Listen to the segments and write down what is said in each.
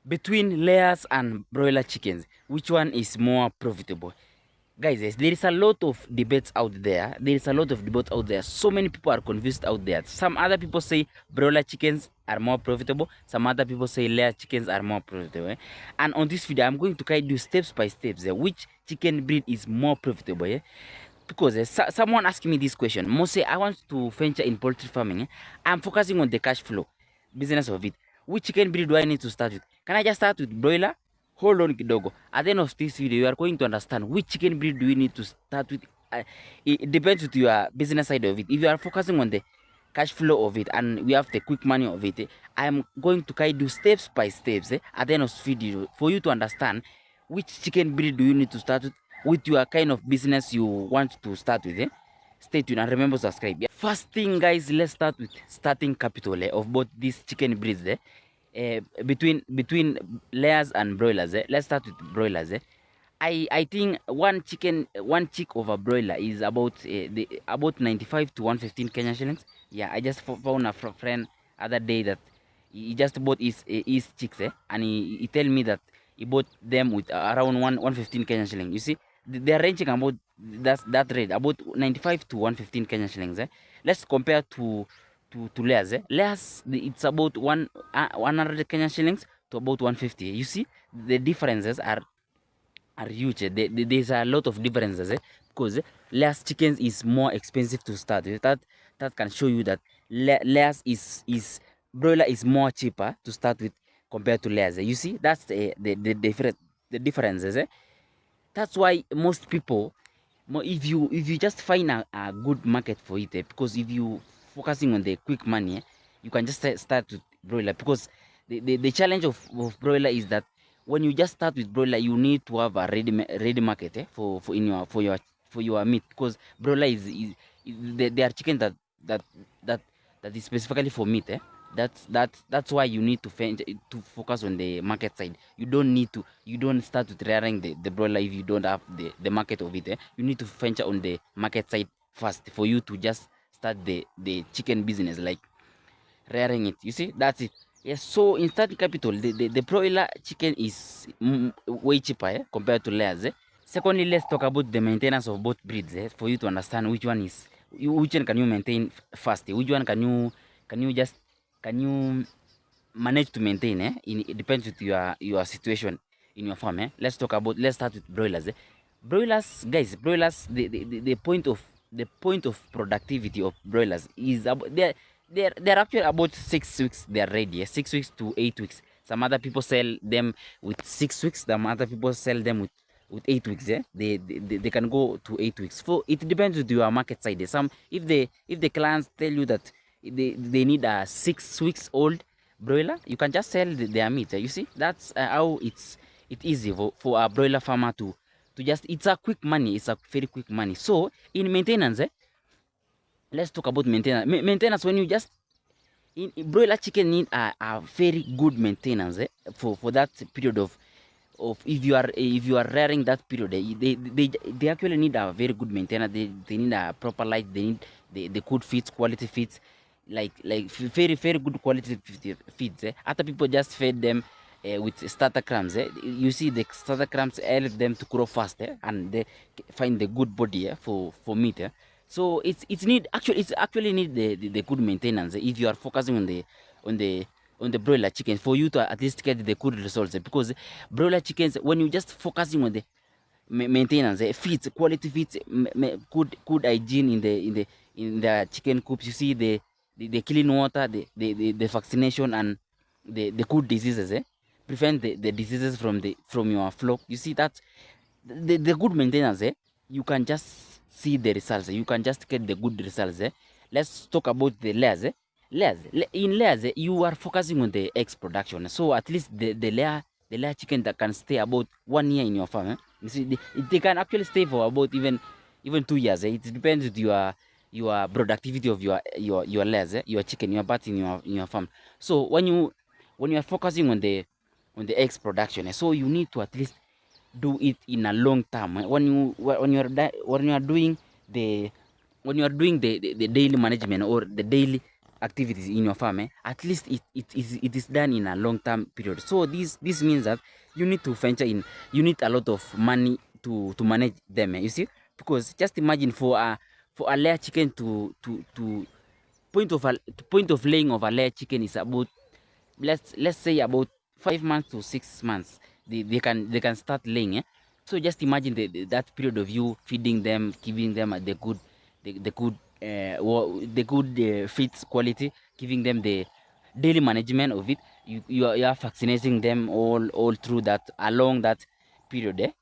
Between layers and broiler chickens, which one is more profitable? Guys, yes, there is a lot of debates out there. There is a lot of debates out there. So many people are confused out there. Some other people say broiler chickens are more profitable. Some other people say layer chickens are more profitable. And on this video, I'm going to guide you steps by steps which chicken breed is more profitable. Because someone asked me this question. Mostly, I want to venture in poultry farming. I'm focusing on the cash flow business of it. Which chicken breed do I need to start with? Can I just start with broiler? Hold on kidogo. At the end of this video, you are going to understand which chicken breed do you need to start with. It depends with your business side of it. If you are focusing on the cash flow of it and we have the quick money of it, I am going to guide you steps by steps at the end of this video for you to understand which chicken breed do you need to start with your kind of business you want to start with. Stay tuned and remember to subscribe. First thing, guys, let's start with starting capital of both these chicken breeds. Between layers and broilers. Let's start with broilers. I think one chick of a broiler is about 95 to 115 Kenya shillings. Yeah, I just found a friend other day that he just bought his chicks, and he tell me that he bought them with around 115 Kenya shillings. You see, they are ranging about that rate, about 95 to 115 Kenya shillings. Let's compare to layers. Layers, it's about 100 Kenya shillings to about 150. You see, the differences are huge. There's a lot of differences because layers chickens is more expensive to start with. That can show you that layers is broiler is more cheaper to start with compared to layers. You see, that's the differences. That's why most people, if you just find a good market for it, because if you focusing on the quick money, you can just start with broiler. Because the challenge of broiler is that when you just start with broiler, you need to have a ready market for your meat. Because broiler they are chicken that that that is specifically for meat. That's why you need to focus on the market side. You don't start with rearing the broiler if you don't have the market of it. You need to venture on the market side first for you to just start the chicken business, like rearing it. You see, that's it. Yes, so in starting capital, the broiler chicken is way cheaper compared to layers. Secondly, let's talk about the maintenance of both breeds for you to understand which one can you maintain fast, which one can you manage to maintain. It depends with your situation in your farm. Let's start with broilers. Broilers, guys, broilers, the point of productivity of broilers is about they're actually about 6 weeks they're ready. 6 weeks to 8 weeks. Some other people sell them with 6 weeks, some other people sell them with 8 weeks. They can go to 8 weeks. For it depends with your market side. Some, if the clients tell you that they need a 6 weeks old broiler, you can just sell their meat. You see, that's how it's easy for a broiler farmer to just, it's a quick money, it's a very quick money. So in maintenance, let's talk about maintenance. Maintenance, when you just broiler chicken need a very good maintenance for that period of if you are rearing that period. They actually need a very good maintenance. They need a proper light. They need the good feeds, quality feeds, like very good quality feeds. Other people just fed them with starter crumbs. You see, the starter crumbs help them to grow faster and they find the good body for meat. So it's actually need the good maintenance if you are focusing on the on the broiler chickens for you to at least get the good results. Because broiler chickens, when you just focusing on the maintenance, feeds, quality feeds, good hygiene in the chicken coops. You see the clean water, the vaccination, and the good diseases. Prevent the diseases from your flock. You see that the good maintenance. You can just see the results. You can just get the good results. Let's talk about the layers. In layers, you are focusing on the eggs production. So at least the layer chicken that can stay about 1 year in your farm. You see, they can actually stay for about even 2 years. It depends with your productivity of your layers, your chicken, your birds in your farm. So when you are focusing on the eggs production, so you need to at least do it in a long term. When you are doing the daily management or the daily activities in your farm, at least it is done in a long term period. So this means that you need to venture in, you need a lot of money to manage them, you see, because just imagine for a layer chicken to point of laying of a layer chicken is about, let's say about 5 months to 6 months. They can start laying, so just imagine that period of you feeding them, giving them the good the good feeds quality, giving them the daily management of it. You are vaccinating them all through that, along that period,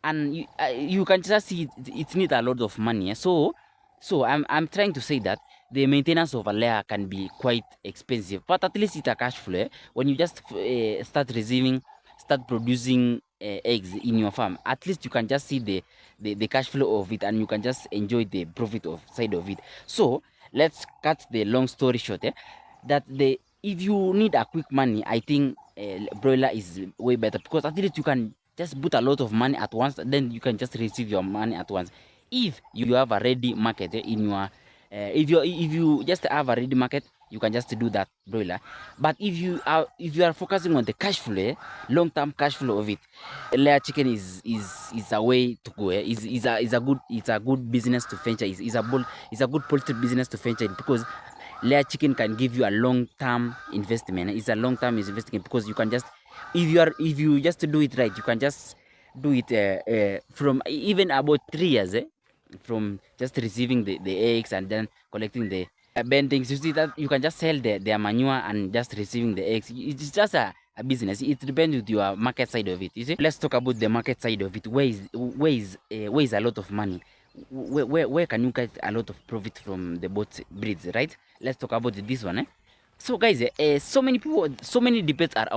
and you can just see it needs a lot of money, so I'm trying to say that the maintenance of a layer can be quite expensive, but at least it's a cash flow, when you just start producing eggs in your farm. At least you can just see the cash flow of it, and you can just enjoy the profit of side of it. So let's cut the long story short, that the if you need a quick money, I think broiler is way better, because at least you can just put a lot of money at once, then you can just receive your money at once. If you have a ready market in your if you just have a ready market, you can just do that broiler. But if you are focusing on the cash flow, long term cash flow of it, layer chicken is a way to go, is a good business to venture, is a good poultry business to venture in, because layer chicken can give you a long term investment. It's a long term investment, because you can just, if you just do it right, you can just do it from even about 3 years, from just receiving the eggs and then collecting the bendings. You see that you can just sell their manure and just receiving the eggs. It's just a business. It depends with your market side of it. You see, let's talk about the market side of it. Where is a lot of money? Where can you get a lot of profit from the both breeds, right? Let's talk about this one. So guys, so many people, so many debates are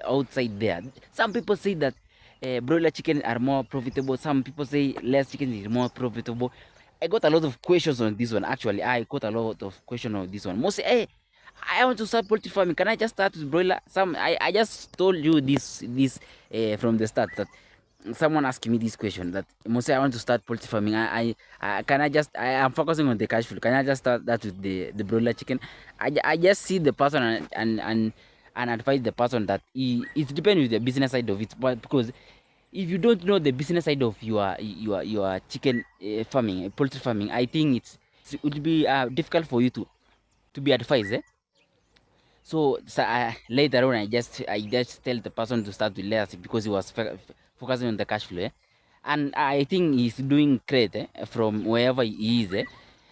outside there. Some people say that broiler chicken are more profitable. Some people say less chicken is more profitable. I got a lot of questions on this one. Actually, I got a lot of questions on this one. Most say, hey, I want to start poultry farming. Can I just start with broiler? I just told you this from the start, that someone asked me this question, that most say I want to start poultry farming. I can I just I am focusing on the cash flow. Can I just start that with the broiler chicken? I just see the person and advise the person that it depends with the business side of it, but because if you don't know the business side of your chicken farming, poultry farming, I think it would be difficult for you to be advised. So later on, I just tell the person to start with layers, because he was focusing on the cash flow, and I think he's doing great from wherever he is.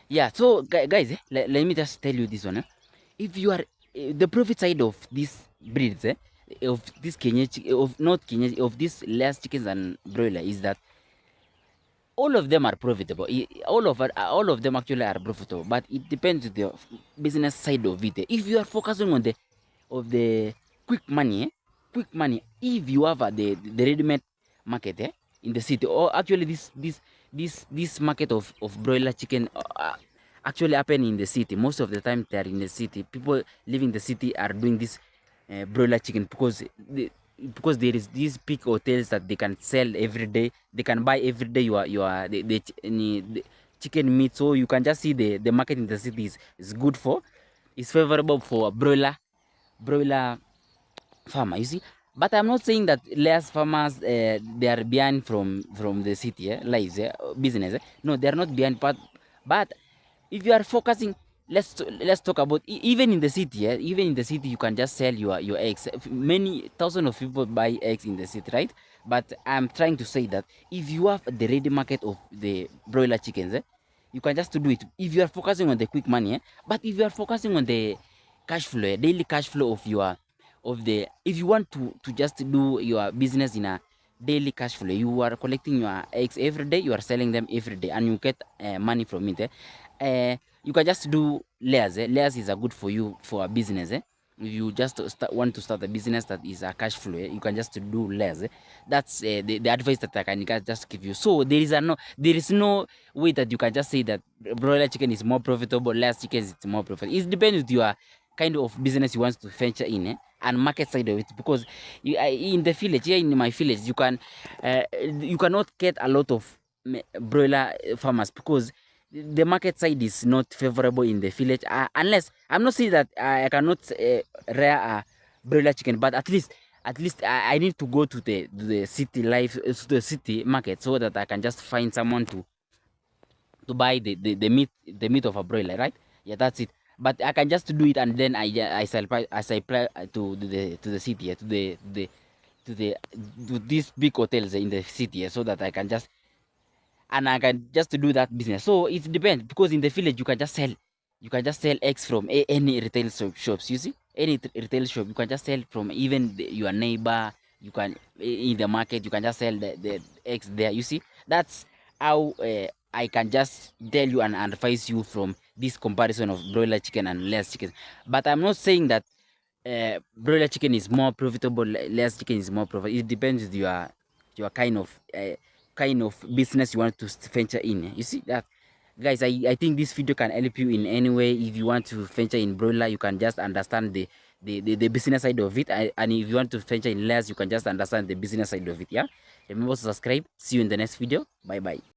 Yeah. So guys, let me just tell you this one. If you are the profit side of these breeds, of this Kenya, of not Kenya, of these layers chickens and broiler, is that all of them are profitable. All of them actually are profitable, but it depends on the business side of it. If you are focusing on the quick money, if you have the ready-made market in the city, or actually this market of broiler chicken actually happen in the city. Most of the time they are in the city. People living in the city are doing this broiler chicken, because there is these big hotels that they can sell every day. They can buy every day your the chicken meat. So you can just see the market in the city is good for, is favorable for a broiler farmer. You see, but I'm not saying that less farmers they are behind from the city lives business. No, they are not behind, but if you are focusing, let's talk about even in the city. Even in the city, you can just sell your eggs. Many thousands of people buy eggs in the city, right? But I'm trying to say that if you have the ready market of the broiler chickens, you can just do it. If you are focusing on the quick money, but if you are focusing on the cash flow, daily cash flow of your of the if you want to just do your business in a daily cash flow, you are collecting your eggs every day, you are selling them every day, and you get money from it. You can just do layers. Layers is a good for you for a business. If you just want to start a business that is a cash flow, you can just do layers. That's the advice that I can just give you. So there is no way that you can just say that broiler chicken is more profitable, layers chicken is more profitable. It depends with your kind of business you want to venture in, and market side of it, because in the village, here in my village, you cannot get a lot of broiler farmers, because the market side is not favorable in the village, unless I'm not saying that I cannot rear a broiler chicken, but at least I need to go to the city life, to the city market, so that I can just find someone to buy the meat of a broiler, right? Yeah, that's it. But I can just do it, and then I supply to the city, to these big hotels in the city, so that I can just, and I can just do that business. So it depends, because in the village you can just sell eggs from any retail shops. You see, any retail shop you can just sell from, even your neighbor. You can, in the market you can just sell the eggs there. You see, that's how I can just tell you and advise you from this comparison of broiler chicken and less chicken. But I'm not saying that broiler chicken is more profitable, less chicken is more profitable. It depends with your kind of business you want to venture in. You see that, guys? I think this video can help you in any way. If you want to venture in broiler, you can just understand the business side of it, and if you want to venture in less, you can just understand the business side of it. Yeah, remember to subscribe. See you in the next video. Bye bye.